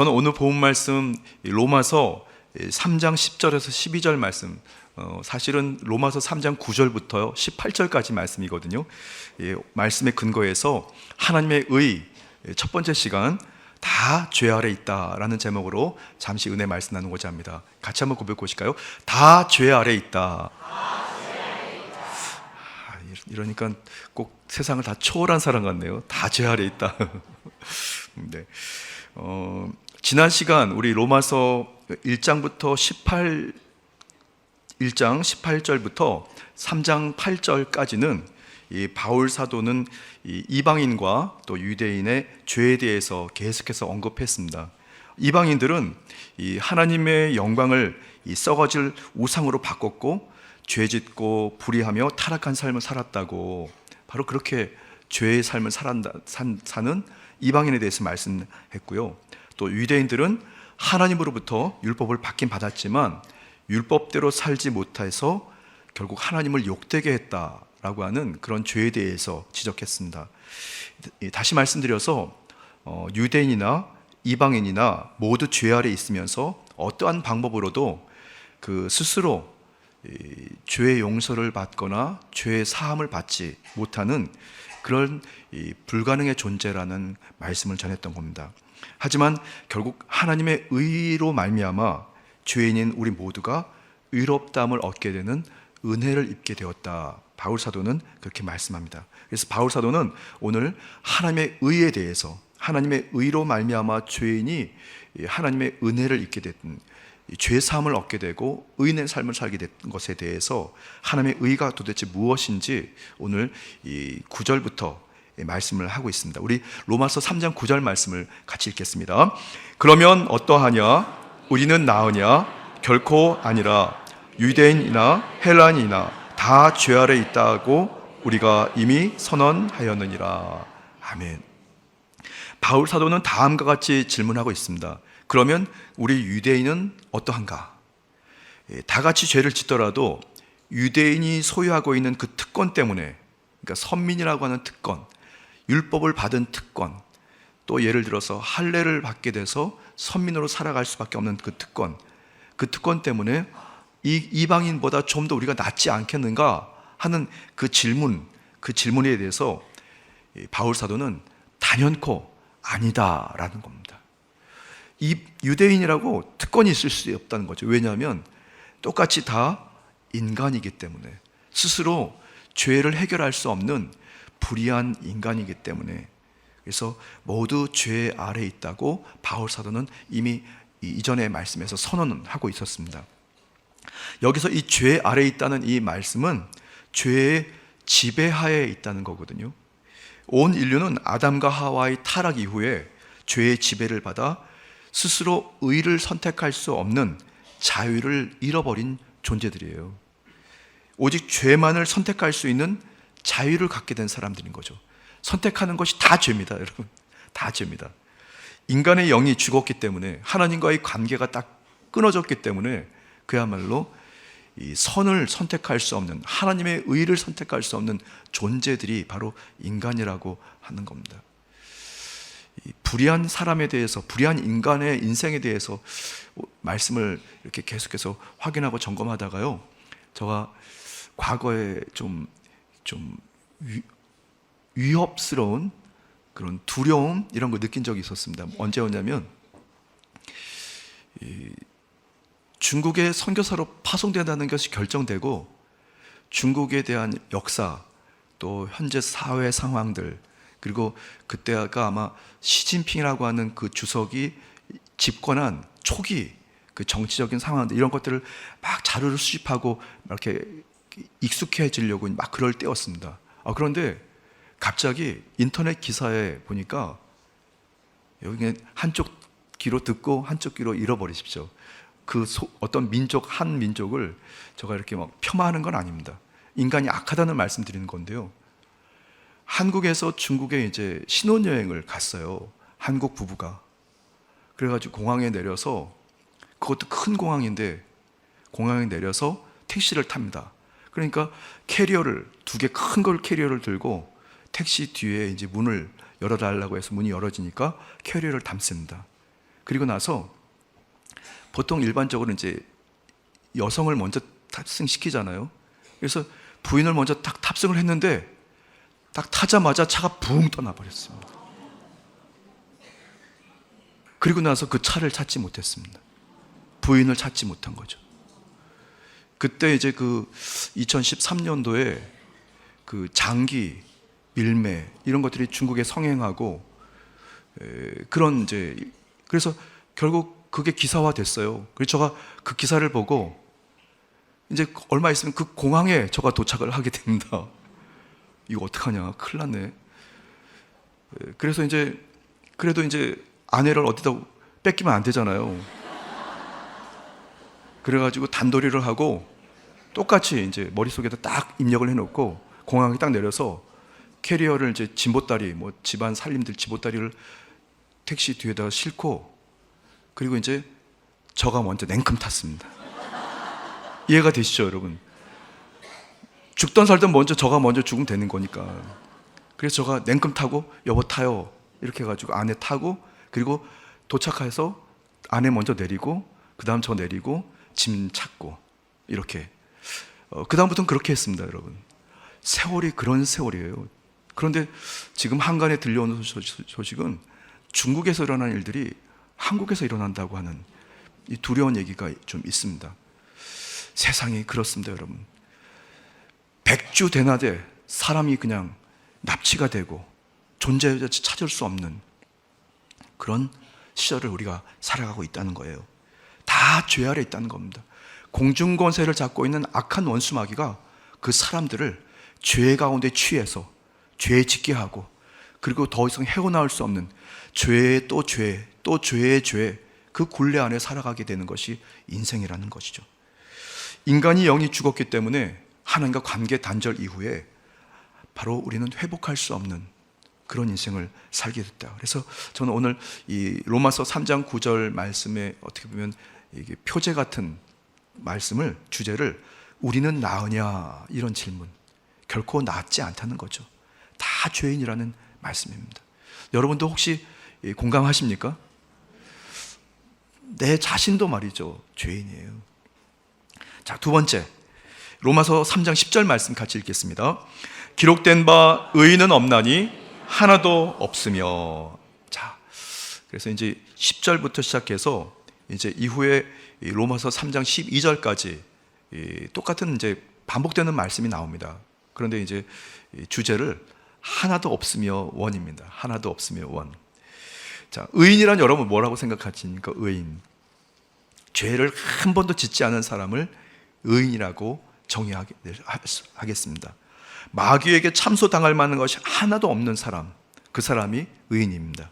저는 오늘 본 말씀 로마서 3장 10절에서 12절 말씀, 사실은 로마서 3장 9절부터 18절까지 말씀이거든요. 말씀에 근거해서 하나님의 의, 첫 번째 시간 다 죄 아래 있다라는 제목으로 잠시 은혜 말씀 나누고자 합니다. 같이 한번 고백해 보실까요? 다 죄 아래 있다. 이러니까 꼭 세상을 다 초월한 사람 같네요. 다 죄 아래 있다. 네. 지난 시간 우리 로마서 1장부터 1장 18절부터 3장 8절까지는 이 바울 사도는 이 이방인과 또 유대인의 죄에 대해서 계속해서 언급했습니다. 이방인들은 이 하나님의 영광을 이 썩어질 우상으로 바꿨고 죄짓고 불의하며 타락한 삶을 살았다고, 바로 그렇게 죄의 삶을 사는 이방인에 대해서 말씀했고요. 또 유대인들은 하나님으로부터 율법을 받긴 받았지만 율법대로 살지 못해서 결국 하나님을 욕되게 했다라고 하는 그런 죄에 대해서 지적했습니다. 다시 말씀드려서 유대인이나 이방인이나 모두 죄 아래 있으면서 어떠한 방법으로도 그 스스로 죄의 용서를 받거나 죄의 사함을 받지 못하는 그런 불가능의 존재라는 말씀을 전했던 겁니다. 하지만 결국 하나님의 의로 말미암아 죄인인 우리 모두가 의롭다함을 얻게 되는 은혜를 입게 되었다. 바울 사도는 그렇게 말씀합니다. 그래서 바울 사도는 오늘 하나님의 의에 대해서, 하나님의 의로 말미암아 죄인이 하나님의 은혜를 입게 됐던, 죄 사함을 얻게 되고 의인의 삶을 살게 된 것에 대해서 하나님의 의가 도대체 무엇인지 오늘 이 9절부터 말씀을 하고 있습니다. 우리 로마서 3장 9절 말씀을 같이 읽겠습니다. 그러면 어떠하냐? 우리는 나으냐? 결코 아니라 유대인이나 헬라인이나 다 죄 아래 있다고 우리가 이미 선언하였느니라. 아멘. 바울 사도는 다음과 같이 질문하고 있습니다. 그러면 우리 유대인은 어떠한가? 다 같이 죄를 짓더라도 유대인이 소유하고 있는 그 특권 때문에, 그러니까 선민이라고 하는 특권, 율법을 받은 특권, 또 예를 들어서 할례를 받게 돼서 선민으로 살아갈 수밖에 없는 그 특권 때문에 이 이방인보다 좀 더 우리가 낫지 않겠는가 하는 그 질문에 대해서 바울 사도는 단연코 아니다라는 겁니다. 이 유대인이라고 특권이 있을 수 없다는 거죠. 왜냐하면 똑같이 다 인간이기 때문에, 스스로 죄를 해결할 수 없는 불의한 인간이기 때문에, 그래서 모두 죄 아래에 있다고 바울 사도는 이미 이전의 말씀에서 선언하고 있었습니다. 여기서 이 죄 아래에 있다는 이 말씀은 죄의 지배하에 있다는 거거든요. 온 인류는 아담과 하와의 타락 이후에 죄의 지배를 받아 스스로 의를 선택할 수 없는 자유를 잃어버린 존재들이에요. 오직 죄만을 선택할 수 있는 자유를 갖게 된 사람들인 거죠. 선택하는 것이 다 죄입니다, 여러분. 다 죄입니다. 인간의 영이 죽었기 때문에, 하나님과의 관계가 딱 끊어졌기 때문에 그야말로 이 선을 선택할 수 없는, 하나님의 의를 선택할 수 없는 존재들이 바로 인간이라고 하는 겁니다. 이 불의한 사람에 대해서, 불의한 인간의 인생에 대해서 말씀을 이렇게 계속해서 확인하고 점검하다가요, 제가 과거에 좀 위협스러운 그런 두려움, 이런 거 느낀 적이 있었습니다. 언제였냐면 중국의 선교사로 파송된다는 것이 결정되고, 중국에 대한 역사, 또 현재 사회 상황들, 그리고 그때가 아마 시진핑이라고 하는 그 주석이 집권한 초기 그 정치적인 상황들, 이런 것들을 막 자료를 수집하고 이렇게 익숙해지려고 막 그럴 때였습니다. 그런데 갑자기 인터넷 기사에 보니까 여기 한쪽 귀로 듣고 한쪽 귀로 잃어버리십시오. 어떤 한 민족을 제가 이렇게 막 폄하하는 건 아닙니다. 인간이 악하다는 말씀 드리는 건데요. 한국에서 중국에 이제 신혼여행을 갔어요. 한국 부부가. 그래가지고 공항에 내려서, 그것도 큰 공항인데 공항에 내려서 택시를 탑니다. 그러니까 캐리어를, 2개 큰 걸 캐리어를 들고 택시 뒤에 이제 문을 열어달라고 해서 문이 열어지니까 캐리어를 담습니다. 그리고 나서 보통 일반적으로 이제 여성을 먼저 탑승시키잖아요. 그래서 부인을 먼저 딱 탑승을 했는데 딱 타자마자 차가 붕 떠나버렸습니다. 그리고 나서 그 차를 찾지 못했습니다. 부인을 찾지 못한 거죠. 그때 이제 그 2013년도에 그 장기, 밀매 이런 것들이 중국에 성행하고 그런 이제 그래서 결국 그게 기사화 됐어요. 그래서 제가 그 기사를 보고 이제 얼마 있으면 그 공항에 제가 도착을 하게 됩니다. 이거 어떡하냐, 큰일 났네. 그래서 이제 그래도 이제 아내를 어디다 뺏기면 안 되잖아요. 그래가지고 단도리를 하고 똑같이 이제 머릿속에다 딱 입력을 해놓고 공항에 딱 내려서 캐리어를 이제 짐보따리, 뭐 집안 살림들 짐보따리를 택시 뒤에다가 싣고 그리고 이제 저가 먼저 냉큼 탔습니다. 이해가 되시죠, 여러분? 죽던 살던 먼저 저가 먼저 죽으면 되는 거니까. 그래서 저가 냉큼 타고 여보 타요 이렇게 해가지고 아내 타고 그리고 도착해서 아내 먼저 내리고 그 다음 저 내리고 짐 찾고 이렇게 그 다음부터는 그렇게 했습니다, 여러분. 세월이 그런 세월이에요. 그런데 지금 한간에 들려오는 소식은 중국에서 일어난 일들이 한국에서 일어난다고 하는 이 두려운 얘기가 좀 있습니다. 세상이 그렇습니다, 여러분. 백주대나대 사람이 그냥 납치가 되고 존재 자체 찾을 수 없는 그런 시절을 우리가 살아가고 있다는 거예요. 다 죄 아래 있다는 겁니다. 공중권세를 잡고 있는 악한 원수마귀가 그 사람들을 죄 가운데 취해서 죄 짓게 하고 그리고 더 이상 헤어나올 수 없는 죄에 또 죄, 또 죄의 죄, 그 굴레 안에 살아가게 되는 것이 인생이라는 것이죠. 인간이 영이 죽었기 때문에 하나님과 관계 단절 이후에 바로 우리는 회복할 수 없는 그런 인생을 살게 됐다. 그래서 저는 오늘 이 로마서 3장 9절 말씀에 어떻게 보면 이게 표제 같은 말씀을, 주제를 우리는 나으냐 이런 질문, 결코 낫지 않다는 거죠. 다 죄인이라는 말씀입니다. 여러분도 혹시 공감하십니까? 내 자신도 말이죠, 죄인이에요. 자, 두 번째, 로마서 3장 10절 말씀 같이 읽겠습니다. 기록된 바 의인은 없나니 하나도 없으며. 자, 그래서 이제 10절부터 시작해서 이제 이후에 로마서 3장 12절까지 똑같은 이제 반복되는 말씀이 나옵니다. 그런데 이제 주제를 하나도 없으며 원입니다. 하나도 없으며 원. 자, 의인이란 여러분 뭐라고 생각하십니까? 의인. 죄를 한 번도 짓지 않은 사람을 의인이라고 정의하겠습니다. 마귀에게 참소당할 만한 것이 하나도 없는 사람, 그 사람이 의인입니다.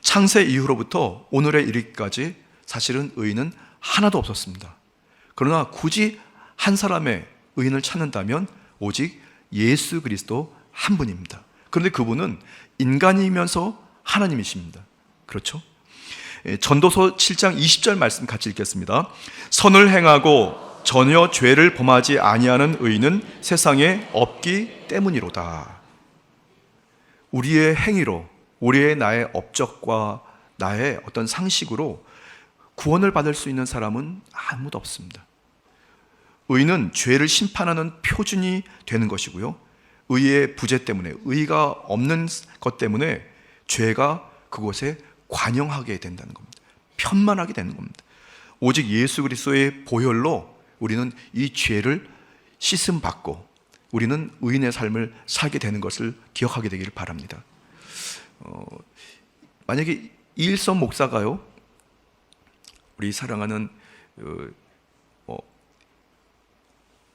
창세 이후로부터 오늘에 이르기까지 사실은 의인은 하나도 없었습니다. 그러나 굳이 한 사람의 의인을 찾는다면 오직 예수 그리스도 한 분입니다. 그런데 그분은 인간이면서 하나님이십니다. 그렇죠? 전도서 7장 20절 말씀 같이 읽겠습니다. 선을 행하고 전혀 죄를 범하지 아니하는 의인은 세상에 없기 때문이로다. 우리의 행위로, 우리의 나의 업적과 나의 어떤 상식으로 구원을 받을 수 있는 사람은 아무도 없습니다. 의는 죄를 심판하는 표준이 되는 것이고요, 의의 부재 때문에, 의가 없는 것 때문에 죄가 그곳에 관영하게 된다는 겁니다. 편만하게 되는 겁니다. 오직 예수 그리스도의 보혈로 우리는 이 죄를 씻음 받고 우리는 의인의 삶을 살게 되는 것을 기억하게 되기를 바랍니다. 만약에 이일선 목사가요, 우리 사랑하는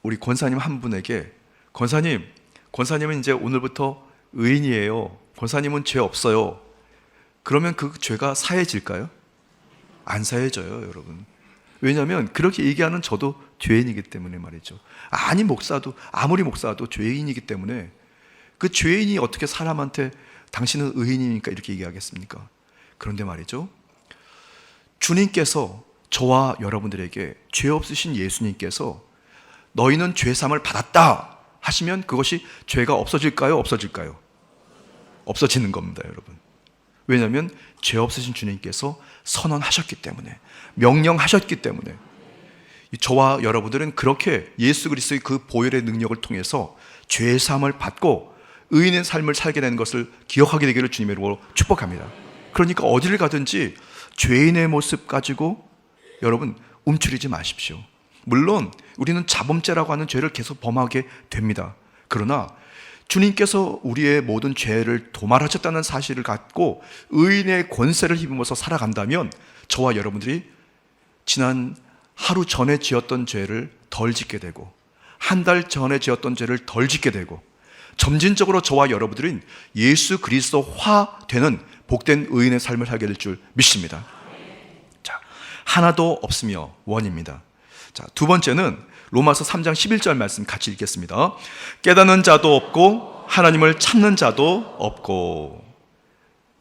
우리 권사님 한 분에게 권사님은 이제 오늘부터 의인이에요, 권사님은 죄 없어요, 그러면 그 죄가 사해질까요? 안 사해져요, 여러분. 왜냐하면 그렇게 얘기하는 저도 죄인이기 때문에 말이죠. 아무리 목사도 죄인이기 때문에 그 죄인이 어떻게 사람한테 당신은 의인이니까 이렇게 얘기하겠습니까? 그런데 말이죠, 주님께서 저와 여러분들에게 죄 없으신 예수님께서 너희는 죄사함을 받았다 하시면 그것이 죄가 없어질까요? 없어질까요? 없어지는 겁니다, 여러분. 왜냐하면 죄 없으신 주님께서 선언하셨기 때문에, 명령하셨기 때문에. 저와 여러분들은 그렇게 예수 그리스도의 그 보혈의 능력을 통해서 죄의 사함을 받고 의인의 삶을 살게 되는 것을 기억하게 되기를 주님의 이름으로 축복합니다. 그러니까 어디를 가든지 죄인의 모습 가지고 여러분 움츠리지 마십시오. 물론 우리는 자범죄라고 하는 죄를 계속 범하게 됩니다. 그러나 주님께서 우리의 모든 죄를 도말하셨다는 사실을 갖고 의인의 권세를 힘입어서 살아간다면 저와 여러분들이 지난 하루 전에 지었던 죄를 덜 짓게 되고 한 달 전에 지었던 죄를 덜 짓게 되고 점진적으로 저와 여러분들은 예수 그리스도화 되는 복된 의인의 삶을 살게 될 줄 믿습니다. 자, 하나도 없으며 원입니다. 자, 두 번째는 로마서 3장 11절 말씀 같이 읽겠습니다. 깨닫는 자도 없고 하나님을 찾는 자도 없고.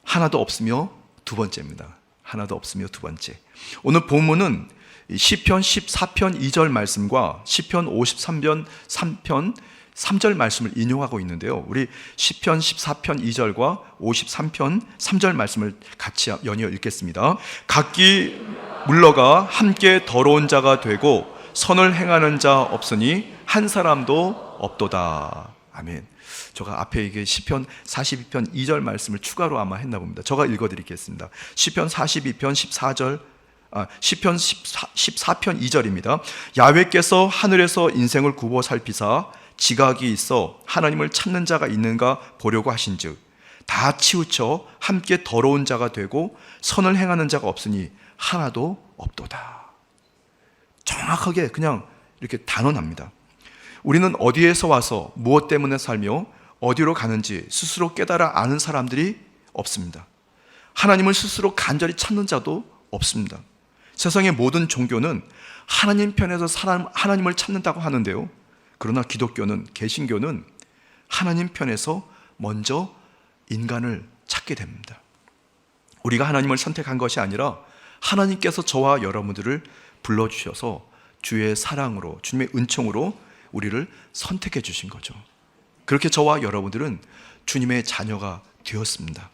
하나도 없으며 두 번째입니다. 하나도 없으며 두 번째. 오늘 본문은 시편 14편 2절 말씀과 시편 53편 3편 3절 말씀을 인용하고 있는데요. 우리 시편 14편 2절과 53편 3절 말씀을 같이 연이어 읽겠습니다. 각기 물러가 함께 더러운 자가 되고 선을 행하는 자 없으니 한 사람도 없도다. 아멘. 제가 앞에 이게 시편 42편 2절 말씀을 추가로 아마 했나 봅니다. 제가 읽어드리겠습니다. 시편 42편 14절, 시편 14편 2절입니다. 야훼께서 하늘에서 인생을 굽어 살피사 지각이 있어 하나님을 찾는 자가 있는가 보려고 하신즉 다 치우쳐 함께 더러운 자가 되고 선을 행하는 자가 없으니 하나도 없도다. 정확하게 그냥 이렇게 단언합니다. 우리는 어디에서 와서 무엇 때문에 살며 어디로 가는지 스스로 깨달아 아는 사람들이 없습니다. 하나님을 스스로 간절히 찾는 자도 없습니다. 세상의 모든 종교는 하나님 편에서 하나님을 찾는다고 하는데요. 그러나 기독교는, 개신교는 하나님 편에서 먼저 인간을 찾게 됩니다. 우리가 하나님을 선택한 것이 아니라 하나님께서 저와 여러분들을 불러주셔서 주의 사랑으로, 주님의 은총으로 우리를 선택해 주신 거죠. 그렇게 저와 여러분들은 주님의 자녀가 되었습니다.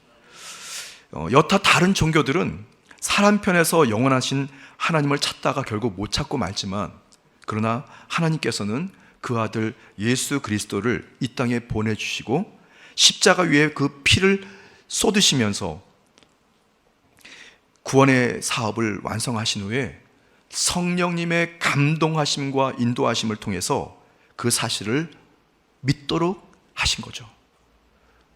여타 다른 종교들은 사람 편에서 영원하신 하나님을 찾다가 결국 못 찾고 말지만, 그러나 하나님께서는 그 아들 예수 그리스도를 이 땅에 보내주시고 십자가 위에 그 피를 쏟으시면서 구원의 사업을 완성하신 후에 성령님의 감동하심과 인도하심을 통해서 그 사실을 믿도록 하신 거죠.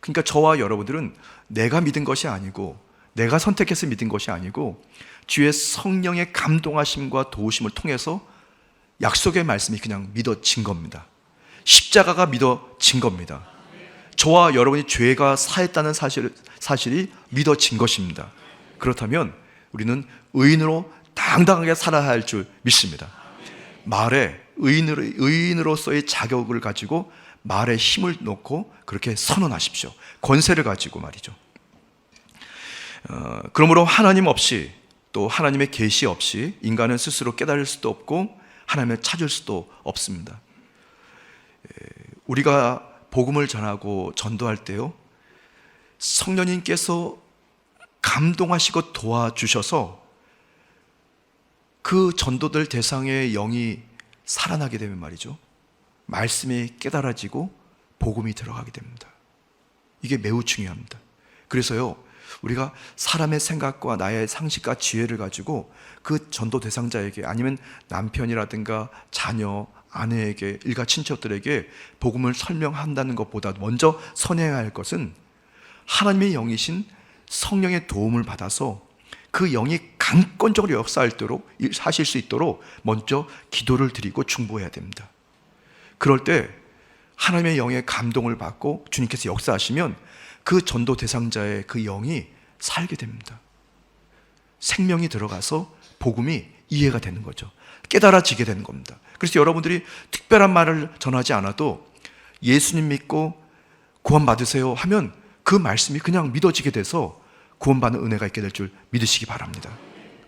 그러니까 저와 여러분들은 내가 믿은 것이 아니고, 내가 선택해서 믿은 것이 아니고 주의 성령의 감동하심과 도우심을 통해서 약속의 말씀이 그냥 믿어진 겁니다. 십자가가 믿어진 겁니다. 저와 여러분이 죄가 사했다는 사실이 믿어진 것입니다. 그렇다면 우리는 의인으로 당당하게 살아야 할 줄 믿습니다. 말에 의인으로서의 자격을 가지고 말에 힘을 놓고 그렇게 선언하십시오. 권세를 가지고 말이죠. 그러므로 하나님 없이, 또 하나님의 계시 없이 인간은 스스로 깨달을 수도 없고 하나님을 찾을 수도 없습니다. 우리가 복음을 전하고 전도할 때요, 성령님께서 감동하시고 도와주셔서 그 전도될 대상의 영이 살아나게 되면 말이죠, 말씀이 깨달아지고 복음이 들어가게 됩니다. 이게 매우 중요합니다. 그래서요, 우리가 사람의 생각과 나의 상식과 지혜를 가지고 그 전도 대상자에게, 아니면 남편이라든가 자녀, 아내에게, 일가 친척들에게 복음을 설명한다는 것보다 먼저 선해야 할 것은 하나님의 영이신 성령의 도움을 받아서 그 영이 강권적으로 역사하실 수 있도록 먼저 기도를 드리고 중보해야 됩니다. 그럴 때 하나님의 영의 감동을 받고 주님께서 역사하시면 그 전도 대상자의 그 영이 살게 됩니다. 생명이 들어가서 복음이 이해가 되는 거죠. 깨달아지게 되는 겁니다. 그래서 여러분들이 특별한 말을 전하지 않아도 예수님 믿고 구원 받으세요 하면 그 말씀이 그냥 믿어지게 돼서 구원받는 은혜가 있게 될 줄 믿으시기 바랍니다.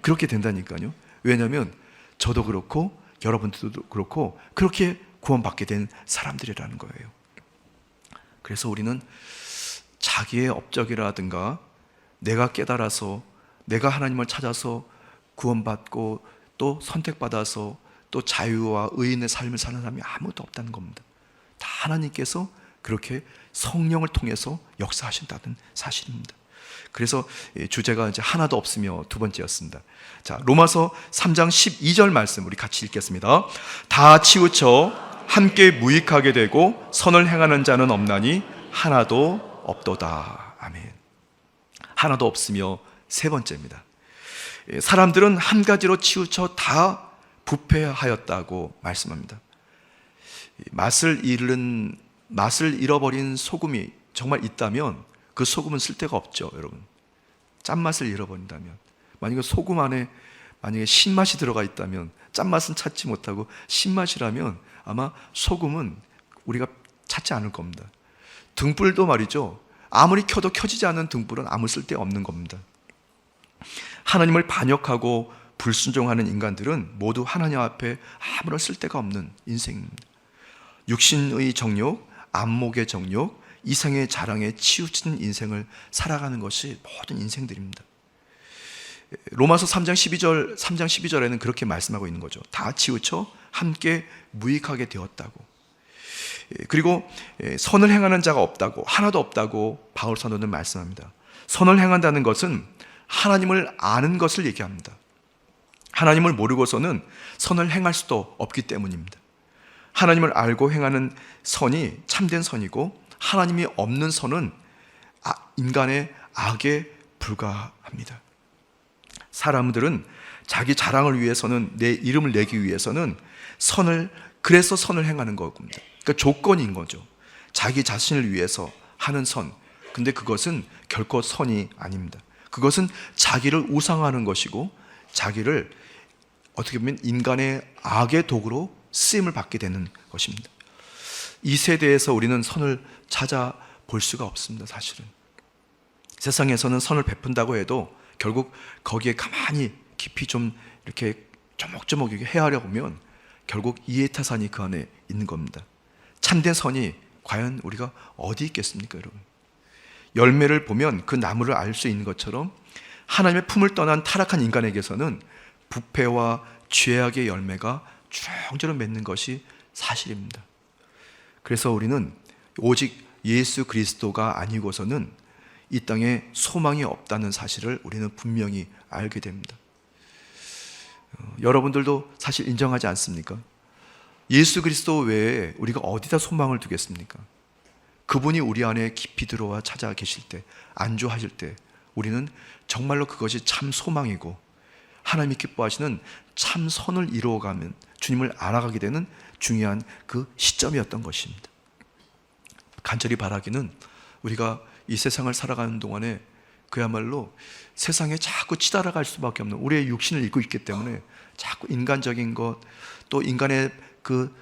그렇게 된다니까요. 왜냐하면 저도 그렇고 여러분들도 그렇고 그렇게 구원받게 된 사람들이라는 거예요. 그래서 우리는 자기의 업적이라든가 내가 깨달아서 내가 하나님을 찾아서 구원받고 또 선택받아서 또 자유와 의인의 삶을 사는 사람이 아무도 없다는 겁니다. 다 하나님께서 그렇게 성령을 통해서 역사하신다는 사실입니다. 그래서 주제가 이제 하나도 없으며 두 번째였습니다. 자, 로마서 3장 12절 말씀 우리 같이 읽겠습니다. 다 치우쳐 함께 무익하게 되고 선을 행하는 자는 없나니 하나도 없도다. 아멘. 하나도 없으며 세 번째입니다. 사람들은 한 가지로 치우쳐 다 부패하였다고 말씀합니다. 맛을 잃어버린 소금이 정말 있다면 그 소금은 쓸데가 없죠, 여러분. 짠맛을 잃어버린다면, 만약에 소금 안에 만약에 신맛이 들어가 있다면, 짠맛은 찾지 못하고 신맛이라면 아마 소금은 우리가 찾지 않을 겁니다. 등불도 말이죠, 아무리 켜도 켜지지 않는 등불은 아무 쓸데 없는 겁니다. 하나님을 반역하고 불순종하는 인간들은 모두 하나님 앞에 아무런 쓸데가 없는 인생입니다. 육신의 정욕, 안목의 정욕, 이생의 자랑에 치우친 인생을 살아가는 것이 모든 인생들입니다. 로마서 3장 12절에는 그렇게 말씀하고 있는 거죠. 다 치우쳐 함께 무익하게 되었다고. 그리고 선을 행하는 자가 없다고, 하나도 없다고 바울 사도는 말씀합니다. 선을 행한다는 것은 하나님을 아는 것을 얘기합니다. 하나님을 모르고서는 선을 행할 수도 없기 때문입니다. 하나님을 알고 행하는 선이 참된 선이고, 하나님이 없는 선은 인간의 악에 불과합니다. 사람들은 자기 자랑을 위해서는, 내 이름을 내기 위해서는 그래서 선을 행하는 겁니다. 그러니까 조건인 거죠. 자기 자신을 위해서 하는 선. 근데 그것은 결코 선이 아닙니다. 그것은 자기를 우상화하는 것이고, 자기를 어떻게 보면 인간의 악의 도구로 쓰임을 받게 되는 것입니다. 이 세대에서 우리는 선을 찾아볼 수가 없습니다. 사실은 세상에서는 선을 베푼다고 해도 결국 거기에 가만히 깊이 좀 이렇게 조목조목 헤아려 보면 결국 이해타산이 그 안에 있는 겁니다. 참된 선이 과연 우리가 어디 있겠습니까, 여러분? 열매를 보면 그 나무를 알 수 있는 것처럼 하나님의 품을 떠난 타락한 인간에게서는 부패와 죄악의 열매가 주렁주렁 맺는 것이 사실입니다. 그래서 우리는 오직 예수 그리스도가 아니고서는 이 땅에 소망이 없다는 사실을 우리는 분명히 알게 됩니다. 여러분들도 사실 인정하지 않습니까? 예수 그리스도 외에 우리가 어디다 소망을 두겠습니까? 그분이 우리 안에 깊이 들어와 찾아 계실 때, 안주하실 때 우리는 정말로 그것이 참 소망이고 하나님이 기뻐하시는 참 선을 이루어가면 주님을 알아가게 되는 중요한 그 시점이었던 것입니다. 간절히 바라기는 우리가 이 세상을 살아가는 동안에 그야말로 세상에 자꾸 치달아갈 수밖에 없는, 우리의 육신을 입고 있기 때문에 자꾸 인간적인 것, 또 인간의 그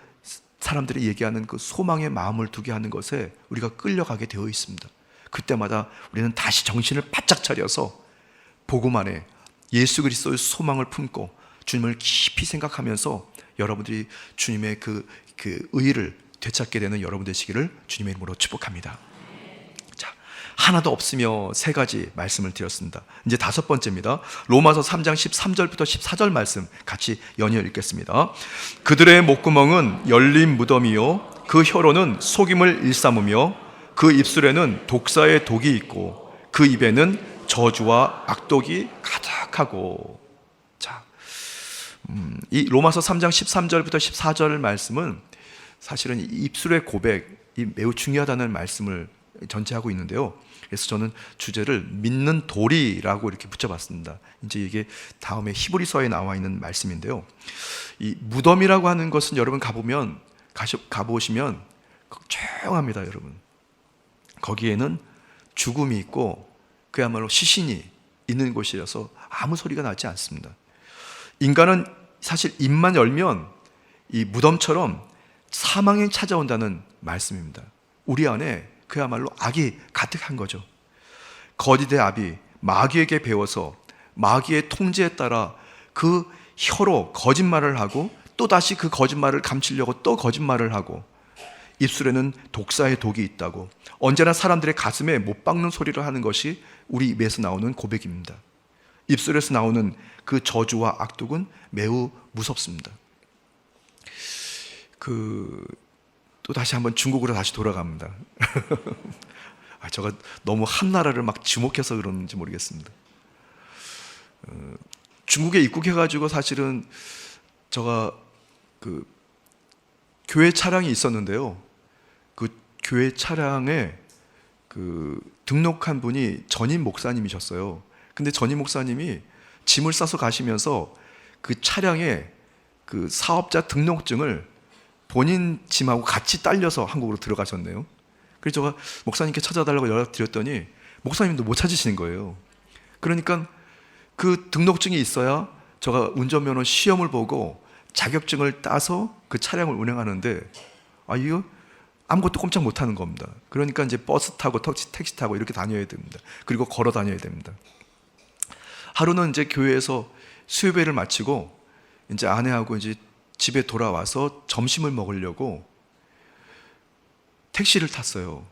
사람들이 얘기하는 그 소망의 마음을 두게 하는 것에 우리가 끌려가게 되어 있습니다. 그때마다 우리는 다시 정신을 바짝 차려서 복음 안에 예수 그리스도의 소망을 품고 주님을 깊이 생각하면서 여러분들이 주님의 그 의를 되찾게 되는 여러분 되시기를 주님의 이름으로 축복합니다. 자, 하나도 없으며 세 가지 말씀을 드렸습니다. 이제 다섯 번째입니다. 로마서 3장 13절부터 14절 말씀 같이 연이어 읽겠습니다. 그들의 목구멍은 열린 무덤이요 그 혀로는 속임을 일삼으며 그 입술에는 독사의 독이 있고 그 입에는 저주와 악독이 가득하고. 자, 이 로마서 3장 13절부터 14절 말씀은 사실은 입술의 고백이 매우 중요하다는 말씀을 전제하고 있는데요. 그래서 저는 주제를 믿는 도리라고 이렇게 붙여봤습니다. 이제 이게 다음에 히브리서에 나와 있는 말씀인데요. 이 무덤이라고 하는 것은 여러분 가보시면 조용합니다, 여러분. 거기에는 죽음이 있고 그야말로 시신이 있는 곳이라서 아무 소리가 나지 않습니다. 인간은 사실 입만 열면 이 무덤처럼 사망이 찾아온다는 말씀입니다. 우리 안에 그야말로 악이 가득한 거죠. 거짓의 압이 마귀에게 배워서 마귀의 통제에 따라 그 혀로 거짓말을 하고 또다시 그 거짓말을 감추려고 또 거짓말을 하고, 입술에는 독사의 독이 있다고, 언제나 사람들의 가슴에 못 박는 소리를 하는 것이 우리 입에서 나오는 고백입니다. 입술에서 나오는 그 저주와 악독은 매우 무섭습니다. 또 다시 한번 중국으로 다시 돌아갑니다. 제가 너무 한 나라를 막 지목해서 그러는지 모르겠습니다. 중국에 입국해가지고 사실은 제가 교회 차량이 있었는데요. 그 교회 차량에 등록한 분이 전임 목사님이셨어요. 근데 전임 목사님이 짐을 싸서 가시면서 그 차량에 그 사업자 등록증을 본인 짐하고 같이 딸려서 한국으로 들어가셨네요. 그래서 제가 목사님께 찾아달라고 연락드렸더니 목사님도 못 찾으시는 거예요. 그러니까 그 등록증이 있어야 제가 운전면허 시험을 보고 자격증을 따서 그 차량을 운행하는데 이거 아무것도 꼼짝 못하는 겁니다. 그러니까 이제 버스 타고 택시 타고 이렇게 다녀야 됩니다. 그리고 걸어 다녀야 됩니다. 하루는 이제 교회에서 수요배를 마치고 이제 아내하고 이제 집에 돌아와서 점심을 먹으려고 택시를 탔어요.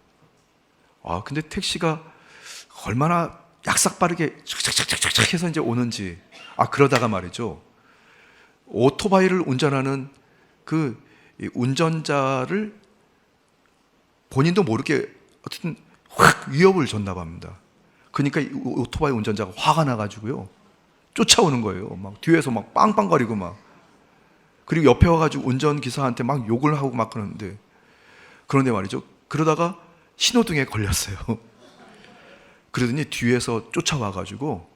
근데 택시가 얼마나 약삭 빠르게 착착착착착 해서 이제 오는지. 그러다가 말이죠. 오토바이를 운전하는 그 운전자를 본인도 모르게 어쨌든 확 위협을 줬나 봅니다. 그러니까 이 오토바이 운전자가 화가 나가지고요. 쫓아오는 거예요. 막 뒤에서 막 빵빵거리고 막. 그리고 옆에 와가지고 운전기사한테 막 욕을 하고 막 그러는데, 그런데 말이죠. 그러다가 신호등에 걸렸어요. 그러더니 뒤에서 쫓아와가지고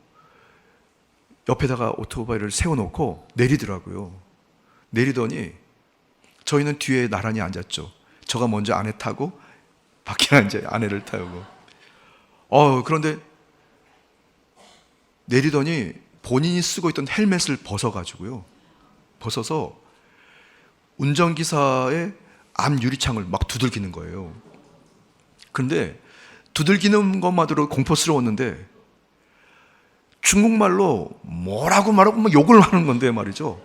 옆에다가 오토바이를 세워놓고 내리더라고요. 내리더니 저희는 뒤에 나란히 앉았죠. 저가 먼저 안에 타고 밖에 이제 아내를 타고. 그런데 내리더니 본인이 쓰고 있던 헬멧을 벗어서 운전기사의 앞 유리창을 막 두들기는 거예요. 그런데 두들기는 것만으로 공포스러웠는데 중국말로 뭐라고 말하고 막 욕을 하는 건데 말이죠.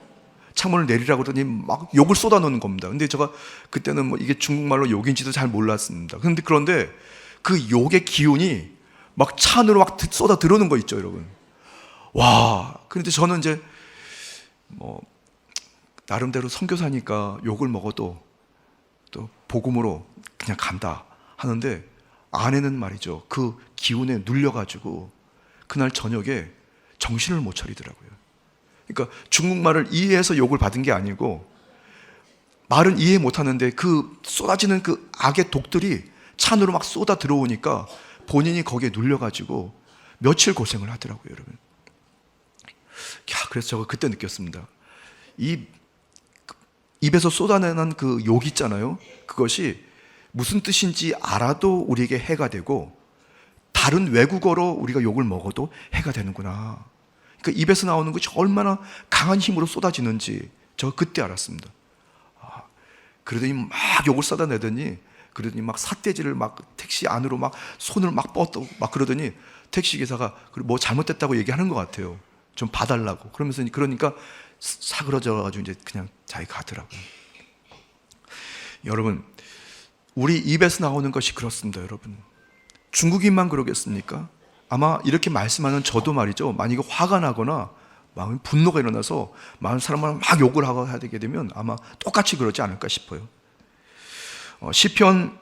창문을 내리라고 그러더니 막 욕을 쏟아놓는 겁니다. 근데 제가 그때는 뭐 이게 중국말로 욕인지도 잘 몰랐습니다. 그런데 그 욕의 기운이 막 차 안으로 막 쏟아 들어오는 거 있죠, 여러분. 그런데 저는 이제 나름대로 선교사니까 욕을 먹어도 또 복음으로 그냥 간다 하는데, 아내는 말이죠. 그 기운에 눌려가지고 그날 저녁에 정신을 못 차리더라고요. 그러니까 중국말을 이해해서 욕을 받은 게 아니고 말은 이해 못 하는데 그 쏟아지는 그 악의 독들이 차 안으로 막 쏟아 들어오니까 본인이 거기에 눌려가지고 며칠 고생을 하더라고요, 여러분. 그래서 제가 그때 느꼈습니다. 입에서 쏟아내는 그 욕 있잖아요. 그것이 무슨 뜻인지 알아도 우리에게 해가 되고 다른 외국어로 우리가 욕을 먹어도 해가 되는구나. 그러니까 입에서 나오는 것이 얼마나 강한 힘으로 쏟아지는지 제가 그때 알았습니다. 그러더니 막 욕을 쏟아내더니 그러더니 막 삿대질을 막 택시 안으로 막 손을 막 뻗고 막 그러더니 택시 기사가 뭐 잘못됐다고 얘기하는 것 같아요. 좀 봐달라고. 그러니까 사그러져가지고 이제 그냥 자기 가더라고요. 여러분, 우리 입에서 나오는 것이 그렇습니다, 여러분. 중국인만 그러겠습니까? 아마 이렇게 말씀하는 저도 말이죠. 만약에 화가 나거나 마음에 분노가 일어나서 많은 사람을 막 욕을 하고 하게 되면 아마 똑같이 그러지 않을까 싶어요. 시편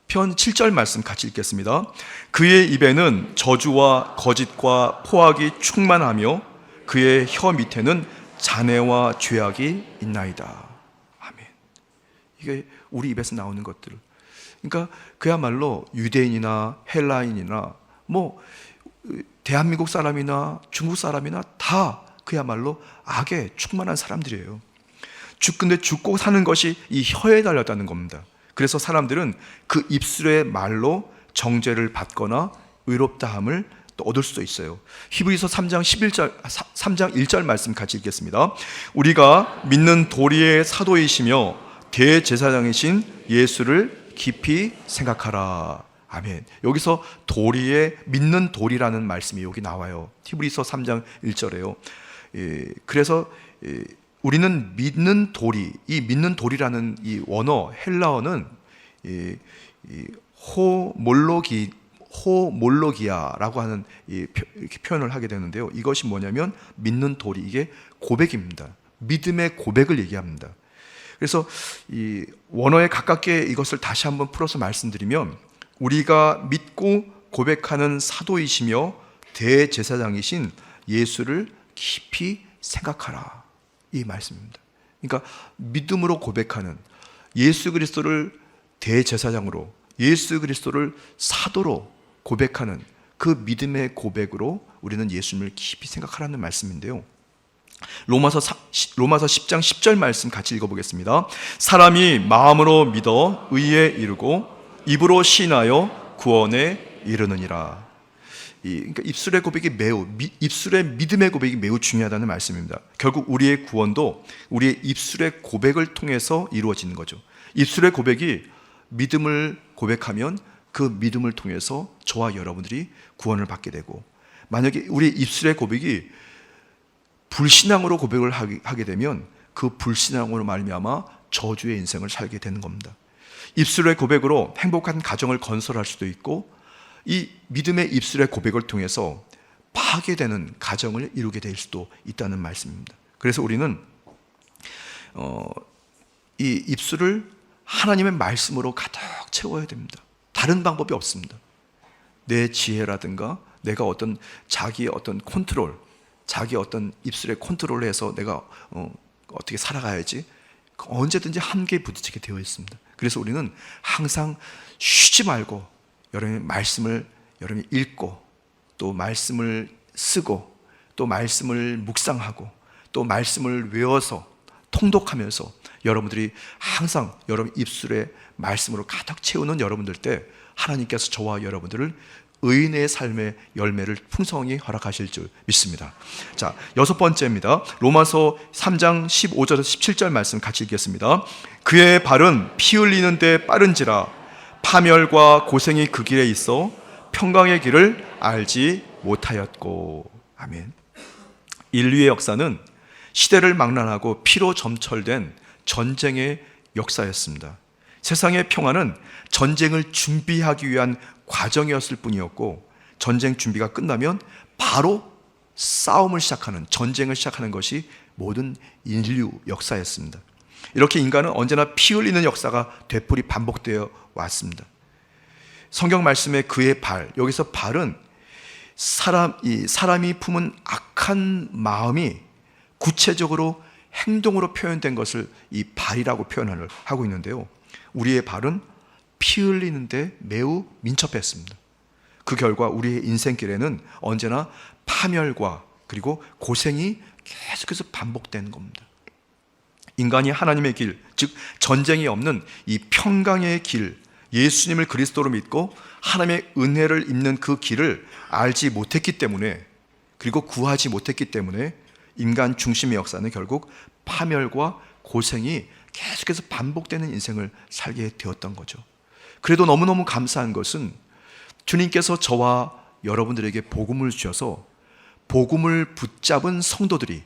7절 말씀 같이 읽겠습니다. 그의 입에는 저주와 거짓과 포악이 충만하며 그의 혀 밑에는 잔해와 죄악이 있나이다. 아멘. 이게 우리 입에서 나오는 것들. 그러니까 그야말로 유대인이나 헬라인이나 뭐 대한민국 사람이나 중국 사람이나 다 그야말로 악에 충만한 사람들이에요. 근데 죽고 사는 것이 이 혀에 달렸다는 겁니다. 그래서 사람들은 그 입술의 말로 정죄를 받거나 의롭다함을 또 얻을 수도 있어요. 히브리서 3장 1절 말씀 같이 읽겠습니다. 우리가 믿는 도리의 사도이시며 대제사장이신 예수를 깊이 생각하라. 아멘. 여기서 믿는 도리라는 말씀이 여기 나와요. 히브리서 3장 1절에요. 그래서 우리는 믿는 도리, 이 믿는 도리라는 이 원어 헬라어는 호몰로기아라고 하는 이렇게 표현을 하게 되는데요. 이것이 뭐냐면 믿는 도리, 이게 고백입니다. 믿음의 고백을 얘기합니다. 그래서 이 원어에 가깝게 이것을 다시 한번 풀어서 말씀드리면, 우리가 믿고 고백하는 사도이시며 대제사장이신 예수를 깊이 생각하라, 이 말씀입니다. 그러니까 믿음으로 고백하는 예수 그리스도를 대제사장으로, 예수 그리스도를 사도로 고백하는 그 믿음의 고백으로 우리는 예수님을 깊이 생각하라는 말씀인데요. 로마서 10장 10절 말씀 같이 읽어보겠습니다. 사람이 마음으로 믿어 의에 이르고 입으로 시인하여 구원에 이르느니라. 그러니까 입술의 고백이 입술의 믿음의 고백이 매우 중요하다는 말씀입니다. 결국 우리의 구원도 우리의 입술의 고백을 통해서 이루어지는 거죠. 입술의 고백이 믿음을 고백하면 그 믿음을 통해서 저와 여러분들이 구원을 받게 되고, 만약에 우리 입술의 고백이 불신앙으로 고백을 하게 되면 그 불신앙으로 말미암아 저주의 인생을 살게 되는 겁니다. 입술의 고백으로 행복한 가정을 건설할 수도 있고, 이 믿음의 입술의 고백을 통해서 파괴되는 가정을 이루게 될 수도 있다는 말씀입니다. 그래서 우리는 이 입술을 하나님의 말씀으로 가득 채워야 됩니다. 다른 방법이 없습니다. 내 지혜라든가 내가 자기의 컨트롤, 자기 입술에 컨트롤을 해서 내가 어떻게 살아가야지, 언제든지 한계에 부딪히게 되어 있습니다. 그래서 우리는 항상 쉬지 말고 여러분의 말씀을 읽고, 또 말씀을 쓰고, 또 말씀을 묵상하고, 또 말씀을 외워서 통독하면서 여러분들이 항상 여러분 입술에 말씀으로 가득 채우는 여러분들 때 하나님께서 저와 여러분들을 의인의 삶의 열매를 풍성히 허락하실 줄 믿습니다. 자, 6번째입니다. 로마서 3장 15절에서 17절 말씀 같이 읽겠습니다. 그의 발은 피 흘리는 데 빠른지라 파멸과 고생이 그 길에 있어 평강의 길을 알지 못하였고. 아멘. 인류의 역사는 시대를 망라하고 피로 점철된 전쟁의 역사였습니다. 세상의 평화는 전쟁을 준비하기 위한 과정이었을 뿐이었고, 전쟁 준비가 끝나면 바로 싸움을 시작하는, 전쟁을 시작하는 것이 모든 인류 역사였습니다. 이렇게 인간은 언제나 피 흘리는 역사가 되풀이 반복되어 왔습니다. 성경 말씀에 그의 발, 여기서 발은 사람이 품은 악한 마음이 구체적으로 행동으로 표현된 것을 이 발이라고 표현을 하고 있는데요. 우리의 발은 피 흘리는데 매우 민첩했습니다. 그 결과 우리의 인생길에는 언제나 파멸과 그리고 고생이 계속해서 반복되는 겁니다. 인간이 하나님의 길, 즉 전쟁이 없는 이 평강의 길, 예수님을 그리스도로 믿고 하나님의 은혜를 입는 그 길을 알지 못했기 때문에, 그리고 구하지 못했기 때문에 인간 중심의 역사는 결국 파멸과 고생이 계속해서 반복되는 인생을 살게 되었던 거죠. 그래도 너무너무 감사한 것은 주님께서 저와 여러분들에게 복음을 주셔서 복음을 붙잡은 성도들이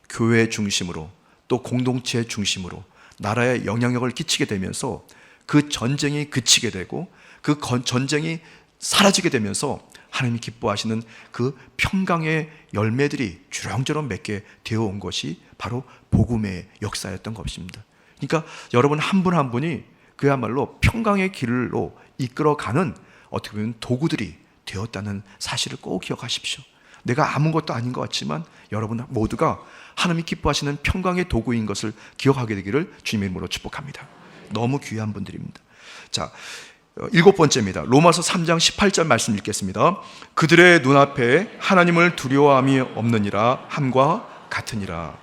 교회 중심으로, 또 공동체 중심으로 나라에 영향력을 끼치게 되면서 그 전쟁이 그치게 되고, 그 전쟁이 사라지게 되면서 하나님이 기뻐하시는 그 평강의 열매들이 주렁주렁 맺게 되어 온 것이 바로 복음의 역사였던 것입니다. 그러니까 여러분 한 분 한 분이 그야말로 평강의 길로 이끌어가는 어떻게 보면 도구들이 되었다는 사실을 꼭 기억하십시오. 내가 아무것도 아닌 것 같지만 여러분 모두가 하나님이 기뻐하시는 평강의 도구인 것을 기억하게 되기를 주님의 이름으로 축복합니다. 너무 귀한 분들입니다. 자, 7번째입니다. 로마서 3장 18절 말씀 읽겠습니다. 그들의 눈앞에 하나님을 두려워함이 없느니라 함과 같으니라.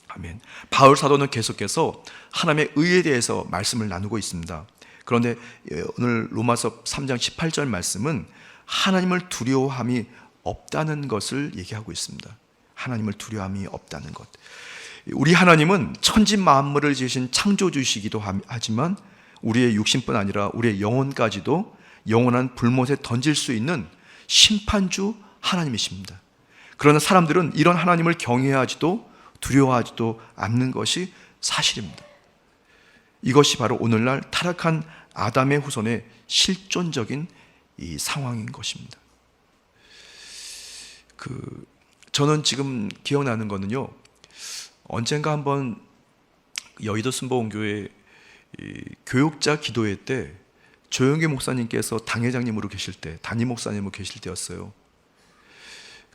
아멘. 바울 사도는 계속해서 하나님의 의에 대해서 말씀을 나누고 있습니다. 그런데 오늘 로마서 3장 18절 말씀은 하나님을 두려워함이 없다는 것을 얘기하고 있습니다. 하나님을 두려워함이 없다는 것. 우리 하나님은 천지 만물을 지으신 창조주이시기도 하지만 우리의 육신뿐 아니라 우리의 영혼까지도 영원한 불못에 던질 수 있는 심판주 하나님이십니다. 그러나 사람들은 이런 하나님을 경외하지도 두려워하지도 않는 것이 사실입니다. 이것이 바로 오늘날 타락한 아담의 후손의 실존적인 이 상황인 것입니다. 저는 지금 기억나는 거는요, 언젠가 한번 여의도 순복음교회 교육자 기도회 때 조영기 목사님께서 당회장님으로 계실 때, 담임 목사님으로 계실 때였어요.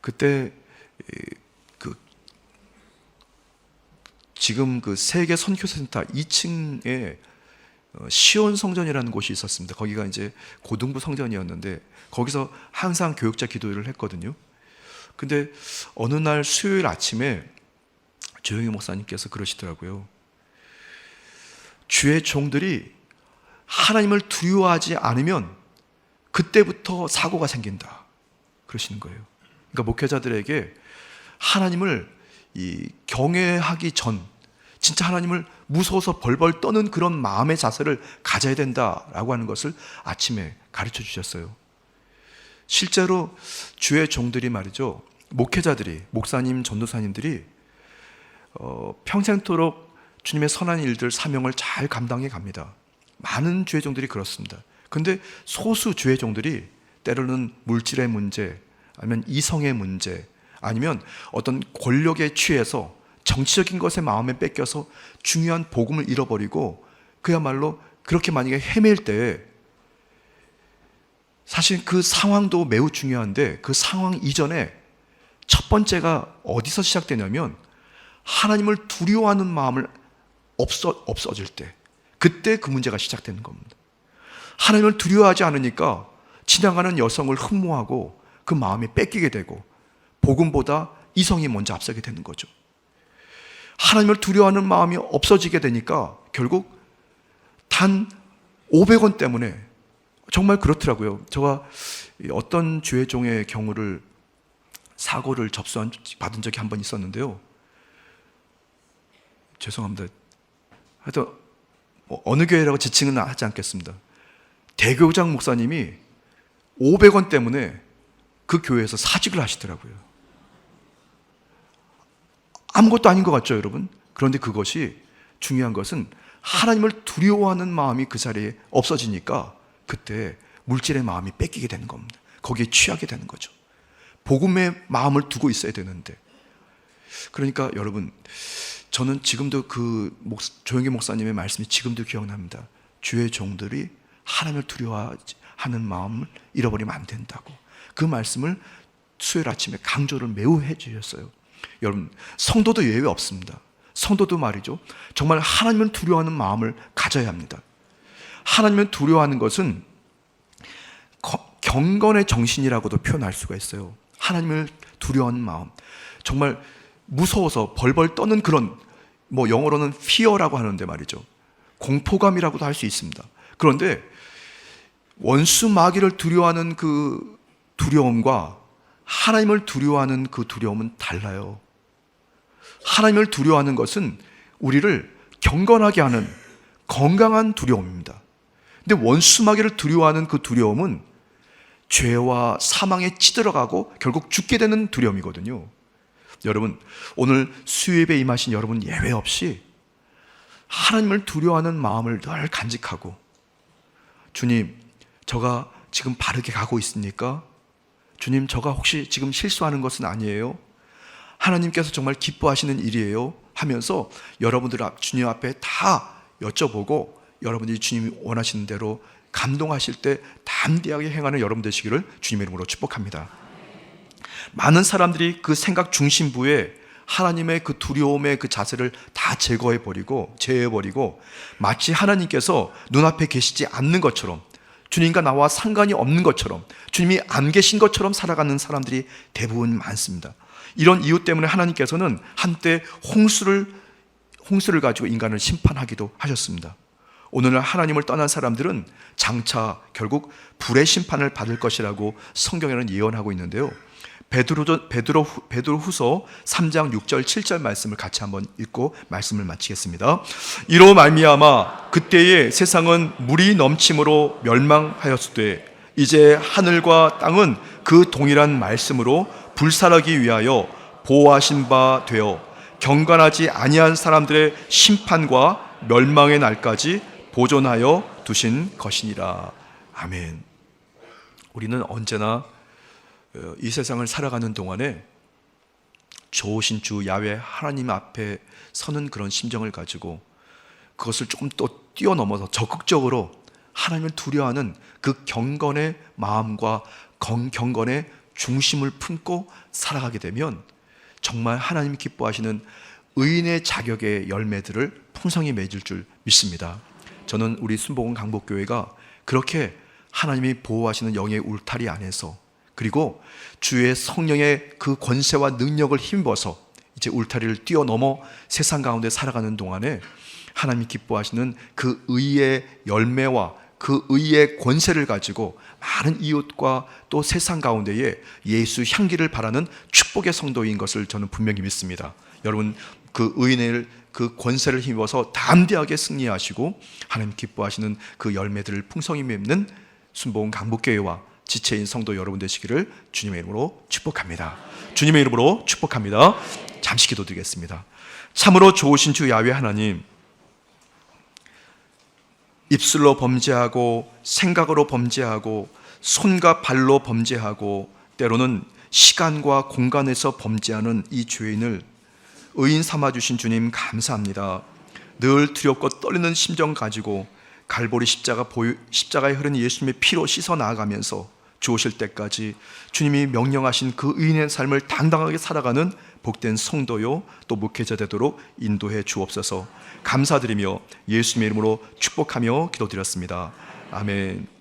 그때 지금 세계 선교센터 2층에 시온 성전이라는 곳이 있었습니다. 거기가 이제 고등부 성전이었는데 거기서 항상 교육자 기도회를 했거든요. 근데 어느 날 수요일 아침에 조영희 목사님께서 그러시더라고요. 주의 종들이 하나님을 두려워하지 않으면 그때부터 사고가 생긴다, 그러시는 거예요. 그러니까 목회자들에게 하나님을 경외하기 전, 진짜 하나님을 무서워서 벌벌 떠는 그런 마음의 자세를 가져야 된다라고 하는 것을 아침에 가르쳐 주셨어요. 실제로 주의 종들이 말이죠, 목회자들이, 목사님, 전도사님들이 평생토록 주님의 선한 일들, 사명을 잘 감당해 갑니다. 많은 주의 종들이 그렇습니다. 그런데 소수 주의 종들이 때로는 물질의 문제, 아니면 이성의 문제, 아니면 어떤 권력에 취해서 정치적인 것에 마음에 뺏겨서 중요한 복음을 잃어버리고 그야말로 그렇게 만약에 헤맬 때, 사실 그 상황도 매우 중요한데 그 상황 이전에 첫 번째가 어디서 시작되냐면 하나님을 두려워하는 마음을 없어질 때, 그때 그 문제가 시작되는 겁니다. 하나님을 두려워하지 않으니까 지나가는 여성을 흠모하고 그 마음이 뺏기게 되고 복음보다 이성이 먼저 앞서게 되는 거죠. 하나님을 두려워하는 마음이 없어지게 되니까 결국 단 500원 때문에, 정말 그렇더라고요. 제가 어떤 주의 종의 경우를, 사고를 받은 적이 한 번 있었는데요. 죄송합니다. 하여튼 어느 교회라고 지칭은 하지 않겠습니다. 대교장 목사님이 500원 때문에 그 교회에서 사직을 하시더라고요. 아무것도 아닌 것 같죠, 여러분? 그런데 그것이, 중요한 것은 하나님을 두려워하는 마음이 그 자리에 없어지니까 그때 물질의 마음이 뺏기게 되는 겁니다. 거기에 취하게 되는 거죠. 복음의 마음을 두고 있어야 되는데. 그러니까 여러분, 저는 지금도 조영기 목사님의 말씀이 지금도 기억납니다. 주의 종들이 하나님을 두려워하는 마음을 잃어버리면 안 된다고. 그 말씀을 수요일 아침에 강조를 매우 해주셨어요. 여러분, 성도도 예외 없습니다. 성도도 말이죠, 정말 하나님을 두려워하는 마음을 가져야 합니다. 하나님을 두려워하는 것은 경건의 정신이라고도 표현할 수가 있어요. 하나님을 두려워하는 마음, 정말 무서워서 벌벌 떠는 그런, 영어로는 fear라고 하는데 말이죠, 공포감이라고도 할 수 있습니다. 그런데 원수 마귀를 두려워하는 그 두려움과 하나님을 두려워하는 그 두려움은 달라요. 하나님을 두려워하는 것은 우리를 경건하게 하는 건강한 두려움입니다. 근데 원수 마귀를 두려워하는 그 두려움은 죄와 사망에 찌들어가고 결국 죽게 되는 두려움이거든요. 여러분, 오늘 수요예배에 임하신 여러분 예외 없이 하나님을 두려워하는 마음을 늘 간직하고, 주님, 저가 지금 바르게 가고 있습니까? 주님, 저가 혹시 지금 실수하는 것은 아니에요? 하나님께서 정말 기뻐하시는 일이에요? 하면서 여러분들 주님 앞에 다 여쭤보고 여러분들이 주님이 원하시는 대로 감동하실 때 담대하게 행하는 여러분 되시기를 주님의 이름으로 축복합니다. 많은 사람들이 그 생각 중심부에 하나님의 그 두려움의 그 자세를 다 제거해버리고 제해버리고 마치 하나님께서 눈앞에 계시지 않는 것처럼, 주님과 나와 상관이 없는 것처럼, 주님이 안 계신 것처럼 살아가는 사람들이 대부분 많습니다. 이런 이유 때문에 하나님께서는 한때 홍수를 가지고 인간을 심판하기도 하셨습니다. 오늘날 하나님을 떠난 사람들은 장차 결국 불의 심판을 받을 것이라고 성경에는 예언하고 있는데요. 베드로후서 3장 6절 7절 말씀을 같이 한번 읽고 말씀을 마치겠습니다. 이로 말미암아 그때의 세상은 물이 넘침으로 멸망하였으되 이제 하늘과 땅은 그 동일한 말씀으로 불살하기 위하여 보호하신 바 되어 경건하지 아니한 사람들의 심판과 멸망의 날까지 보존하여 두신 것이니라. 아멘. 우리는 언제나 이 세상을 살아가는 동안에 좋으신 주 야훼 하나님 앞에 서는 그런 심정을 가지고 그것을 조금 또 뛰어넘어서 적극적으로 하나님을 두려워하는 그 경건의 마음과 경건의 중심을 품고 살아가게 되면 정말 하나님이 기뻐하시는 의인의 자격의 열매들을 풍성히 맺을 줄 믿습니다. 저는 우리 순복음 강복교회가 그렇게 하나님이 보호하시는 영의 울타리 안에서, 그리고 주의 성령의 그 권세와 능력을 힘입어서 이제 울타리를 뛰어넘어 세상 가운데 살아가는 동안에 하나님이 기뻐하시는 그 의의 열매와 그 의의 권세를 가지고 많은 이웃과 또 세상 가운데에 예수 향기를 바라는 축복의 성도인 것을 저는 분명히 믿습니다. 여러분, 그 의인의 그 권세를 힘입어서 담대하게 승리하시고 하나님 기뻐하시는 그 열매들을 풍성히 맺는 순복음 강복교회와 지체인 성도 여러분 되시기를 주님의 이름으로 축복합니다. 주님의 이름으로 축복합니다. 잠시 기도드리겠습니다. 참으로 좋으신 주 야훼 하나님, 입술로 범죄하고 생각으로 범죄하고 손과 발로 범죄하고 때로는 시간과 공간에서 범죄하는 이 죄인을 의인 삼아주신 주님 감사합니다. 늘 두렵고 떨리는 심정 가지고 갈보리 십자가에 흐른 예수님의 피로 씻어 나아가면서 주오실 때까지 주님이 명령하신 그 의인의 삶을 당당하게 살아가는 복된 성도요 또 목회자 되도록 인도해 주옵소서. 감사드리며 예수님의 이름으로 축복하며 기도드렸습니다. 아멘.